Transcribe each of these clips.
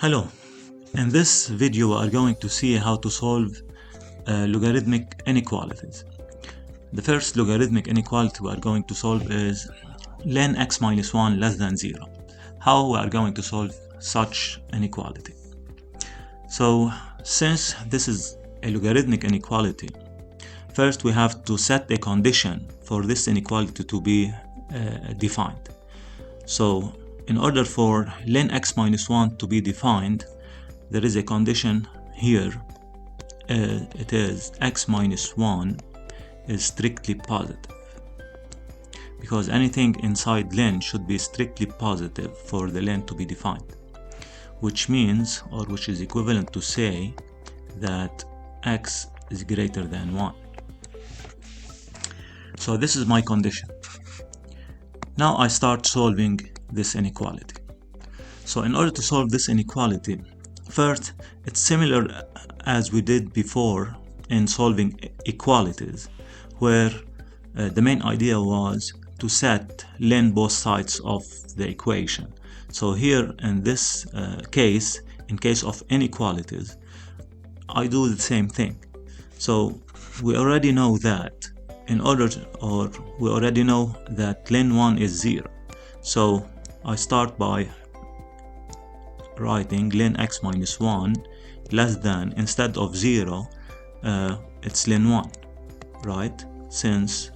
Hello, in this video we are going to see how to solve logarithmic inequalities. The first logarithmic inequality we are going to solve is ln x minus 1 less than 0. How we are going to solve such inequality? So since this is a logarithmic inequality, first we have to set a condition for this inequality to be defined. So in order for ln x minus 1 to be defined, there is a condition here. It is x minus 1 is strictly positive, because anything inside ln should be strictly positive for the ln to be defined, which means, or which is equivalent to say, that x is greater than 1. So this is my condition. Now I start solving this inequality. So in order to solve this inequality, first, it's similar as we did before in solving equalities, where the main idea was to set ln both sides of the equation. So here in this case, in case of inequalities, I do the same thing. So we already know that we already know that ln 1 is 0. So I start by writing ln x minus 1 less than, instead of 0, it's ln 1, right? Since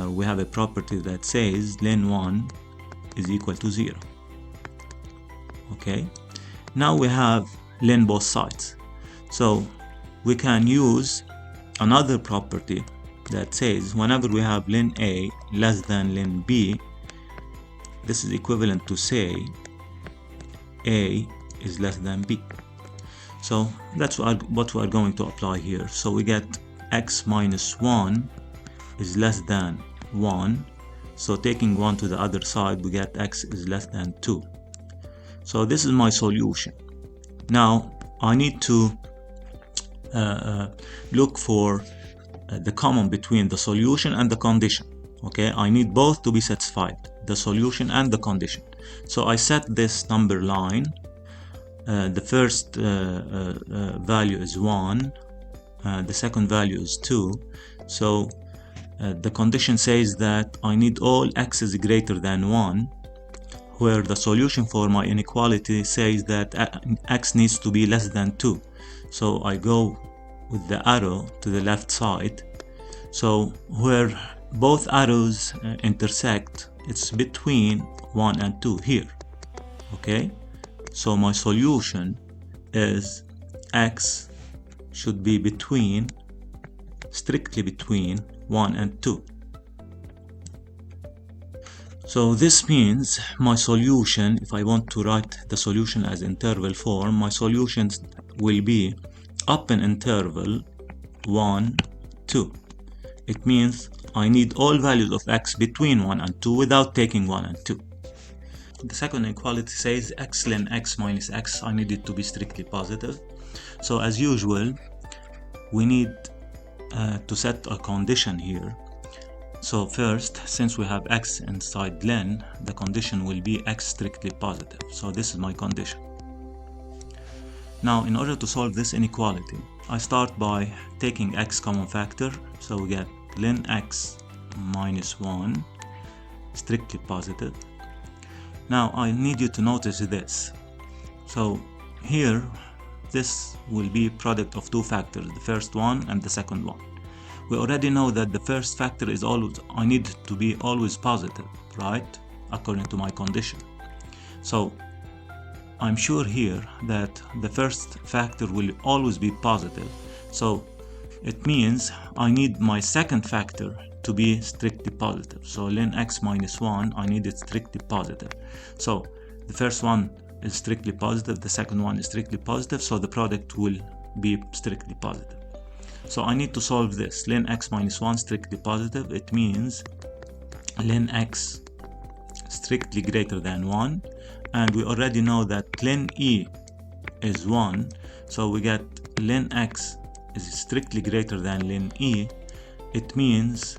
we have a property that says ln 1 is equal to 0. Okay, now we have ln both sides. So we can use another property that says whenever we have ln a less than ln b, this is equivalent to say a is less than b. So that's what we are going to apply here. So we get x minus 1 is less than 1. So taking 1 to the other side, we get x is less than 2. So this is my solution. Now I need to look for the common between the solution and the condition. Okay, I need both to be satisfied, the solution and the condition. So I set this number line. The first value is 1, the second value is 2. So the condition says that I need all x is greater than 1, where the solution for my inequality says that x needs to be less than 2. So I go with the arrow to the left side. So where both arrows intersect, it's between 1 and 2 here. Okay, so my solution is x should be strictly between 1 and 2. So this means my solution, if I want to write the solution as interval form, my solution will be up in interval 1, 2. It means I need all values of x between 1 and 2 without taking 1 and 2. The second inequality says x ln x minus x. I need it to be strictly positive. So as usual, we need to set a condition here. So first, since we have x inside ln, the condition will be x strictly positive. So this is my condition. Now in order to solve this inequality, I start by taking x common factor. So we get ln x minus 1 strictly positive. Now I need you to notice this. So here, this will be product of two factors, the first one and the second one. We already know that the first factor is always, I need to be always positive, right? According to my condition. So I'm sure here that the first factor will always be positive. So it means I need my second factor to be strictly positive. So ln x minus 1, I need it strictly positive. So the first one is strictly positive, the second one is strictly positive, so the product will be strictly positive. So I need to solve this. Ln x minus 1 strictly positive, it means ln x strictly greater than 1, and we already know that ln e is 1, so we get ln x is strictly greater than ln e. It means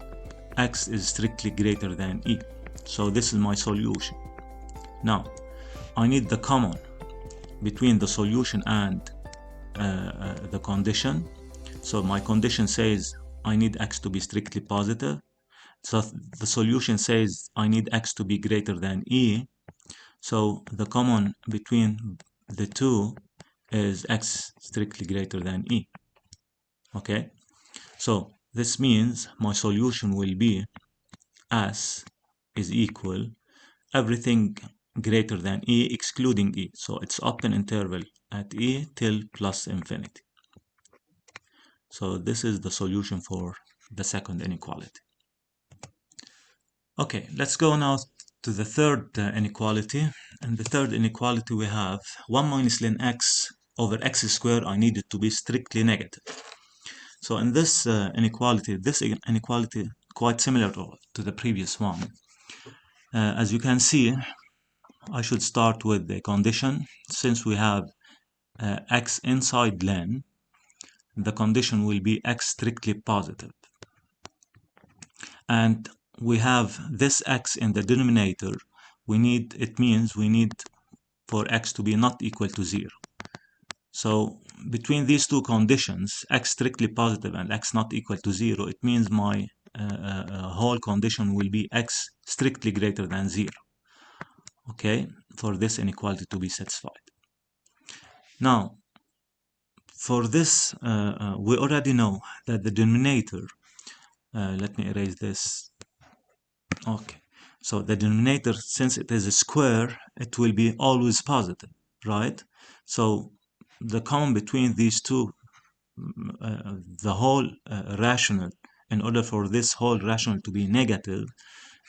x is strictly greater than e. So this is my solution. Now I need the common between the solution and the condition. So my condition says I need x to be strictly positive. So the solution says I need x to be greater than e. So the common between the two is x strictly greater than e. Okay, so this means my solution will be s is equal everything greater than e excluding e. So it's open interval at e till plus infinity. So this is the solution for the second inequality. Okay, let's go now to the third inequality. And the third inequality we have 1 minus ln x over x squared. I need it to be strictly negative. So in this inequality quite similar to the previous one. As you can see, I should start with the condition. Since we have x inside ln, the condition will be x strictly positive. And we have this x in the denominator. It means we need for x to be not equal to 0. So between these two conditions, x strictly positive and x not equal to 0, it means my whole condition will be x strictly greater than 0. Okay, for this inequality to be satisfied. Now, for this, we already know that the denominator, let me erase this. Okay, so the denominator, since it is a square, it will be always positive, right? So the common between these two, the whole rational, in order for this whole rational to be negative,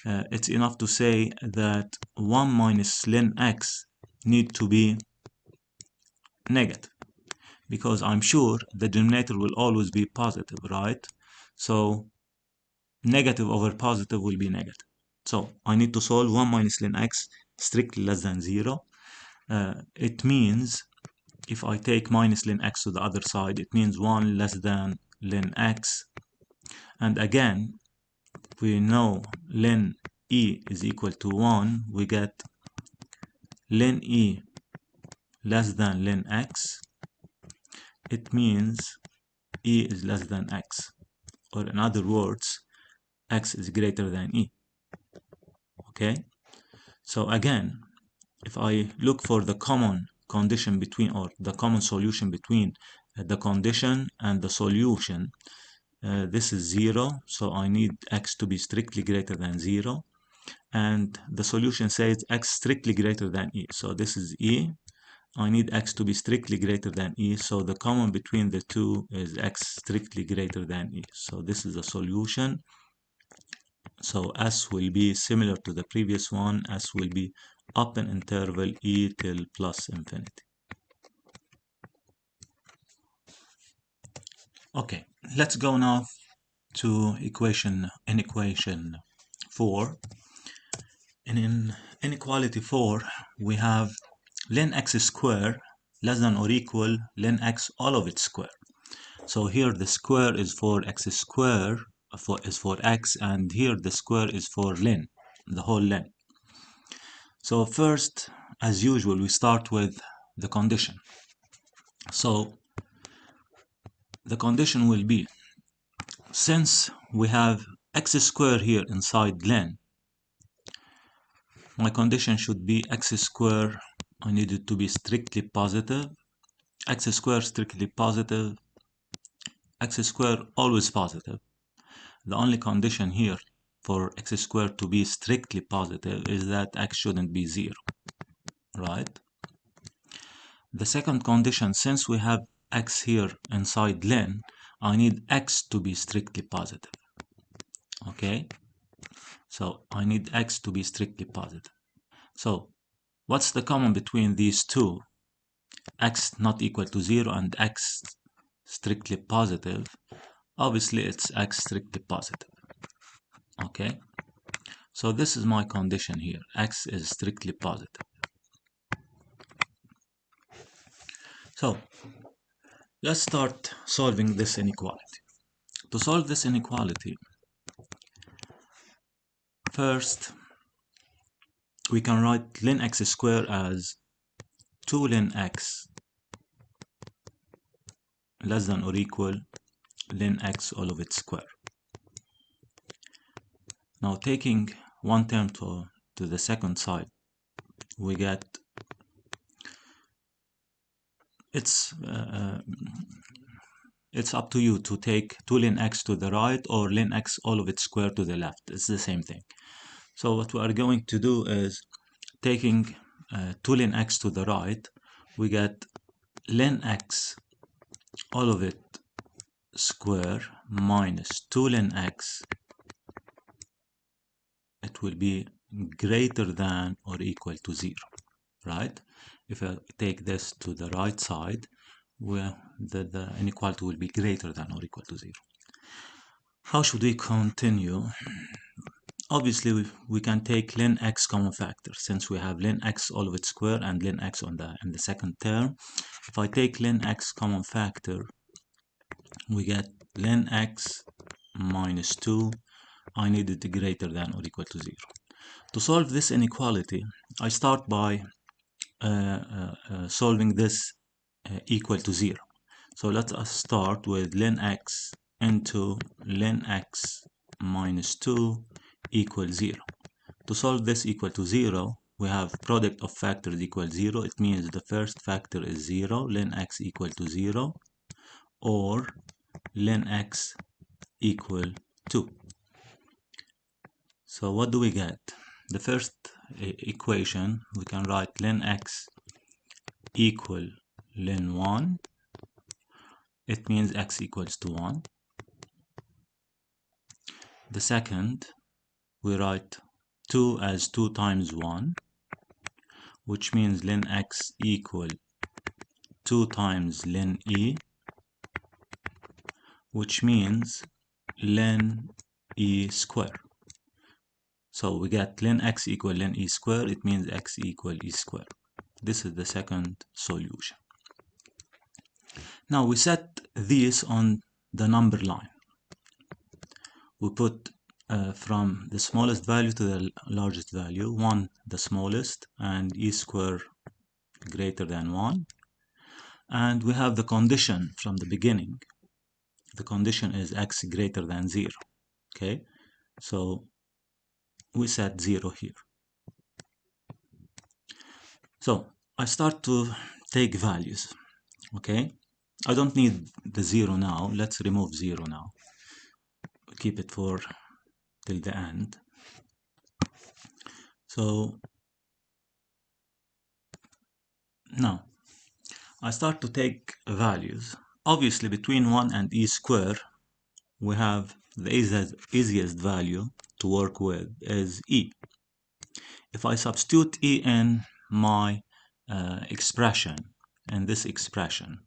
it's enough to say that 1 minus ln x need to be negative, because I'm sure the denominator will always be positive, right? So negative over positive will be negative. So I need to solve 1 minus ln x strictly less than 0. It means if I take minus ln x to the other side, it means 1 less than ln x. And again, we know ln e is equal to 1. We get ln e less than ln x. It means e is less than x. Or in other words, x is greater than e. Okay? So again, if I look for the common condition between, or the common solution between the condition and the solution, this is 0, so I need x to be strictly greater than 0. And the solution says x strictly greater than e, so this is e. I need x to be strictly greater than e, so the common between the two is x strictly greater than e. So this is a solution. So S will be similar to the previous one. S will be open interval e till plus infinity. Okay, let's go now to equation 4. And in inequality 4, we have ln x squared less than or equal ln x all of its square. So here the square is for x squared, is for x, and here the square is for ln, the whole ln. So first, as usual, we start with the condition. So the condition will be, since we have x squared here inside ln, my condition should be x squared, I need it to be strictly positive, x squared strictly positive, x squared always positive. The only condition here for x squared to be strictly positive is that x shouldn't be 0, right? The second condition, since we have x here inside ln, I need x to be strictly positive. Okay, so I need x to be strictly positive. So what's the common between these two? X not equal to 0 and x strictly positive. Obviously it's x strictly positive. Okay, so this is my condition here. X is strictly positive. So let's start solving this inequality. To solve this inequality, first we can write ln x squared as 2 ln x less than or equal ln x all of its square. Now taking one term to the second side, we get it's up to you to take 2 ln x to the right or ln x all of its square to the left. It's the same thing. So what we are going to do is taking 2 ln x to the right, we get ln x all of it square minus 2 ln x. It will be greater than or equal to 0, right? If I take this to the right side, where the inequality will be greater than or equal to 0. How should we continue? Obviously, we can take ln x common factor, since we have ln x all of its square and ln x in the second term. If I take ln x common factor, we get ln x minus 2. I need it greater than or equal to 0. To solve this inequality, I start by solving this equal to 0. So let us start with ln x into ln x minus 2 equals 0. To solve this equal to 0, we have product of factors equal 0. It means the first factor is 0, ln x equal to 0, or ln x equal 2. So what do we get? The first equation, we can write ln x equal ln 1. It means x equals to 1. The second, we write 2 as 2 times 1, which means ln x equal 2 times ln e, which means ln e square. So we get ln x equal ln e square. It means x equal e square. This is the second solution. Now we set these on the number line. We put from the smallest value to the largest value, 1 the smallest and e square greater than 1. And we have the condition from the beginning. The condition is x greater than 0. Okay, so we set 0 here. So I start to take values. Okay, I don't need the 0 now. Let's remove 0 now. Keep it for till the end. So now I start to take values. Obviously, between 1 and e square, we have the easiest value to work with is e. If I substitute e in my expression, in this expression,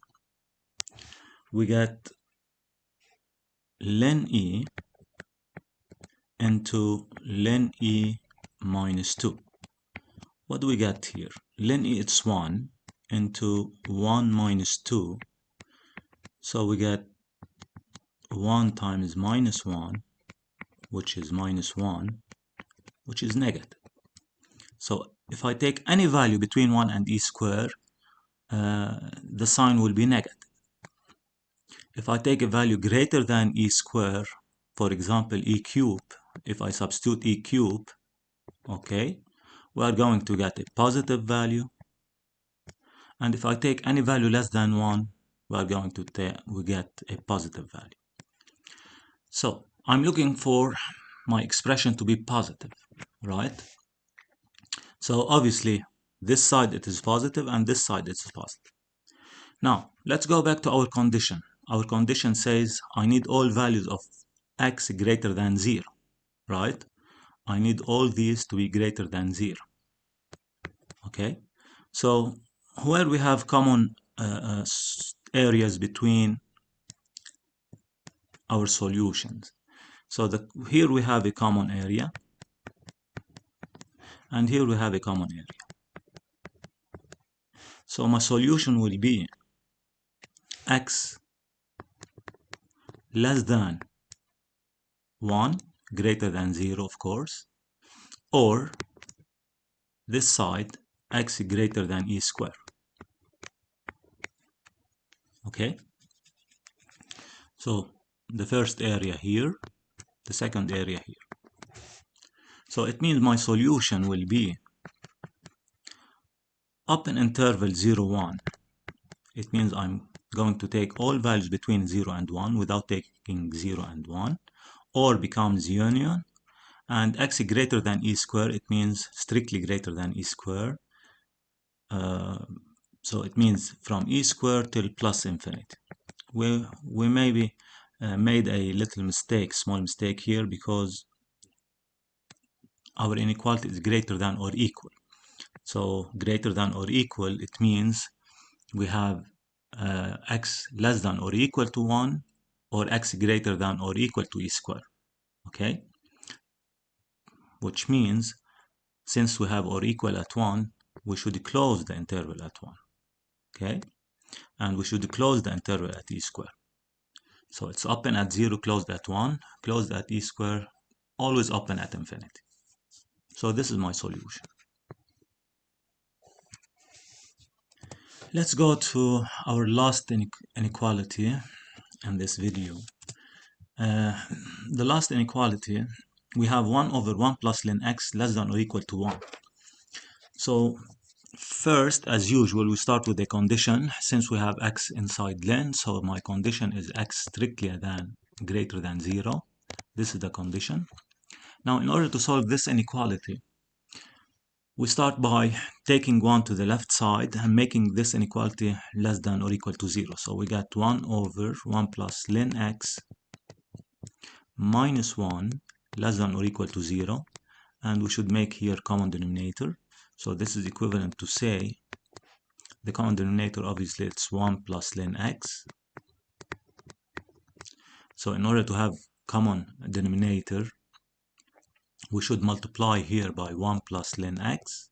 we get ln e into ln e minus 2. What do we get here? Ln e, it's 1 into 1 minus 2. So we get 1 times minus 1, which is minus 1, which is negative. So if I take any value between 1 and e square, the sign will be negative. If I take a value greater than e square, for example, e cube, if I substitute e cube, okay, we are going to get a positive value. And if I take any value less than 1, we are going to get a positive value. So I'm looking for my expression to be positive, right? So obviously, this side it is positive and this side it is positive. Now, let's go back to our condition. Our condition says I need all values of x greater than 0, right? I need all these to be greater than 0. Okay? So where we have common areas between our solutions. So here we have a common area, and here we have a common area. So my solution will be x less than 1, greater than 0, of course, or this side, x greater than e square. Okay, so the first area here, the second area here. So it means my solution will be up in interval 0, 1. It means I'm going to take all values between 0 and 1 without taking 0 and 1, or becomes union, and x greater than e square, it means strictly greater than e square. So it means from e square till plus infinity. We maybe made a little mistake, small mistake here, because our inequality is greater than or equal. So greater than or equal, it means we have x less than or equal to 1, or x greater than or equal to e square. Okay, which means since we have or equal at 1, we should close the interval at 1. Okay, and we should close the interval at e square. So it's open at 0, closed at 1, closed at e square, always open at infinity. So this is my solution. Let's go to our last inequality in this video. The last inequality, we have 1 over 1 plus ln x less than or equal to 1. So first, as usual, we start with a condition. Since we have x inside ln, so my condition is x strictly greater than 0. This is the condition. Now, in order to solve this inequality, we start by taking 1 to the left side and making this inequality less than or equal to 0. So we got 1 over 1 plus ln x minus 1 less than or equal to 0. And we should make here common denominator. So this is equivalent to say, the common denominator, obviously, it's 1 plus ln x. So in order to have common denominator, we should multiply here by 1 plus ln x,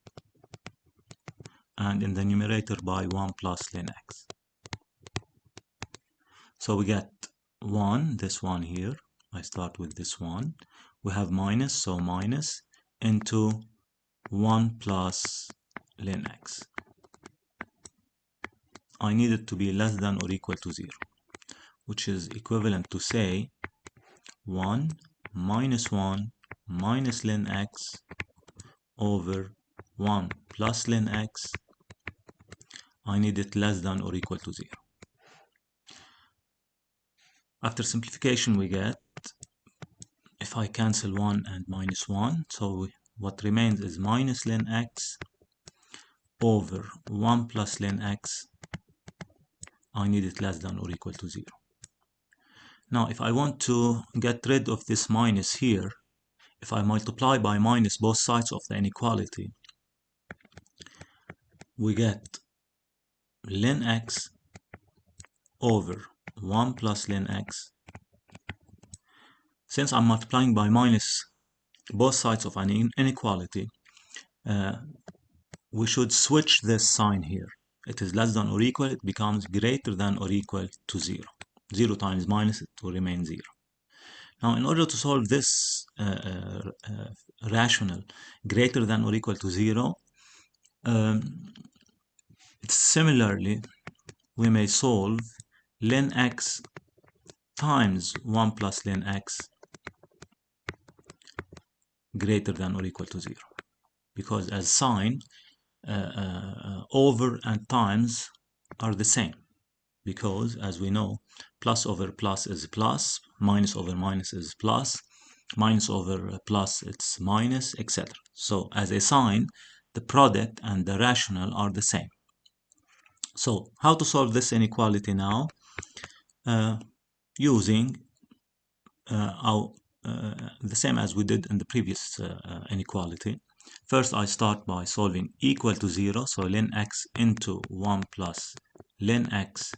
and in the numerator by 1 plus ln x. So we get 1, this one here. I start with this one. We have minus, so minus into 1 plus ln x. I need it to be less than or equal to 0, which is equivalent to say 1 minus 1 minus ln x over 1 plus ln x. I need it less than or equal to 0. After simplification, we get, if I cancel 1 and minus 1, so what remains is minus ln x over 1 plus ln x. I need it less than or equal to 0. Now, if I want to get rid of this minus here, if I multiply by minus both sides of the inequality, we get ln x over 1 plus ln x. Since I'm multiplying by minus both sides of an inequality, we should switch this sign here. It is less than or equal, it becomes greater than or equal to 0. 0 times minus, it will remain 0. Now, in order to solve this rational greater than or equal to 0, similarly, we may solve ln x times 1 plus ln x greater than or equal to 0. Because as sign, over and times are the same. Because, as we know, plus over plus is plus, minus over minus is plus, minus over plus it's minus, etc. So as a sign, the product and the rational are the same. So how to solve this inequality now? Using the same as we did in the previous inequality. First, I start by solving equal to 0, so ln x into 1 plus ln x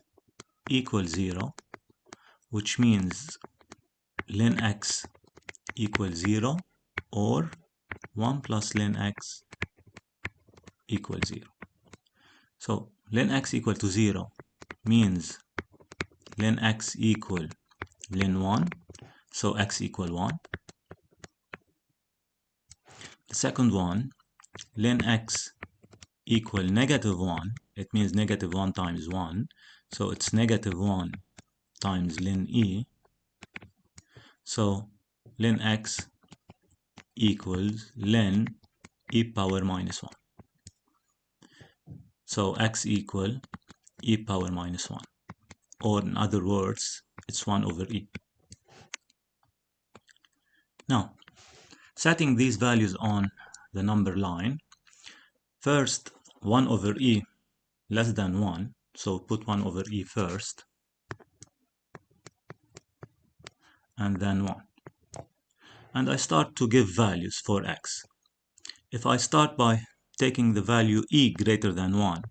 equals 0, which means ln x equals 0, or 1 plus ln x equals 0. So ln x equal to 0 means ln x equal ln 1, so x equal 1. The second one, ln x equal negative 1, it means negative 1 times 1. So it's negative 1 times ln e. So ln x equals ln e power minus 1. So x equal e power minus 1. Or in other words, it's 1 over e. Now, setting these values on the number line, first 1 over e less than 1, so put 1 over e first, and then 1. And I start to give values for x. If I start by taking the value e greater than 1,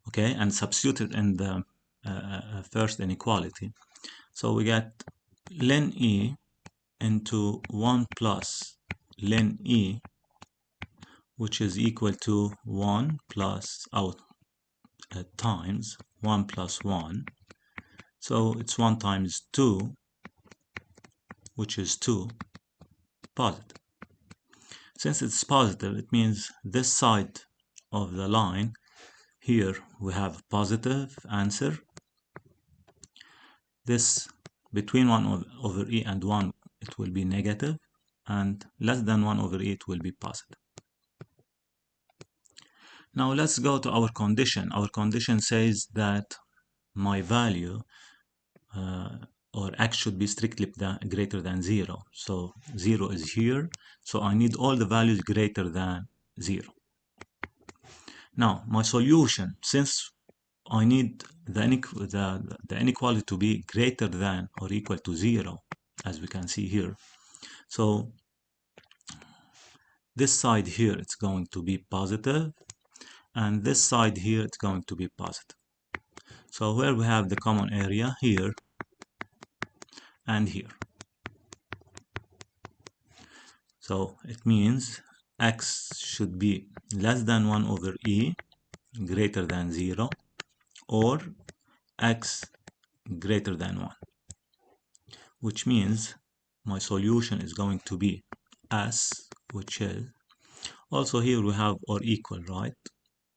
okay, and substitute it in the first inequality, so we get ln e into 1 plus ln e, which is equal to 1 plus times 1 plus 1. So it's 1 times 2, which is 2, positive. Since it's positive, it means this side of the line here we have positive answer. This between 1 over e and 1, it will be negative, and less than 1 over e, it will be positive. Now let's go to our condition. Our condition says that my value or x should be strictly greater than 0. So 0 is here, so I need all the values greater than 0. Now my solution, since I need the inequality to be greater than or equal to 0, as we can see here, so this side here it's going to be positive, and this side here it's going to be positive. So where we have the common area here and here. So it means x should be less than 1 over e, greater than 0, or x greater than 1, which means my solution is going to be s, which is also here we have or equal, right?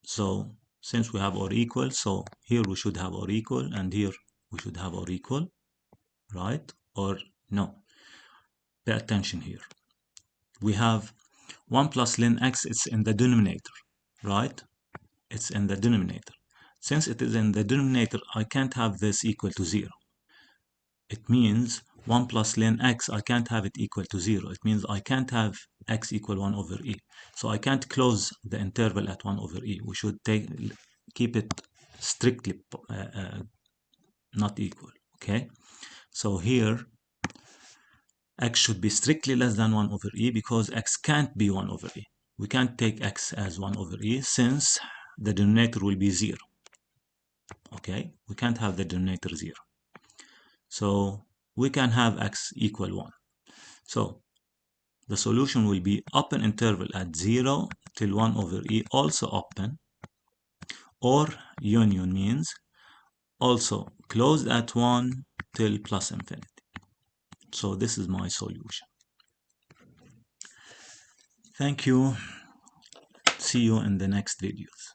So since we have or equal, so here we should have or equal, and here we should have or equal, right? Or no, pay attention here. We have 1 plus ln x, it's in the denominator, right? It's in the denominator. Since it is in the denominator, I can't have this equal to 0. It means 1 plus ln x, I can't have it equal to 0. It means I can't have x equal 1 over e. So I can't close the interval at 1 over e. We should keep it strictly not equal, okay? So here, x should be strictly less than 1 over e, because x can't be 1 over e. We can't take x as 1 over e since the denominator will be 0. Okay, we can't have the denominator 0. So we can have x equal 1. So the solution will be open interval at 0 till 1 over e, also open, or union means also closed at 1 till plus infinity. So this is my solution. Thank you. See you in the next videos.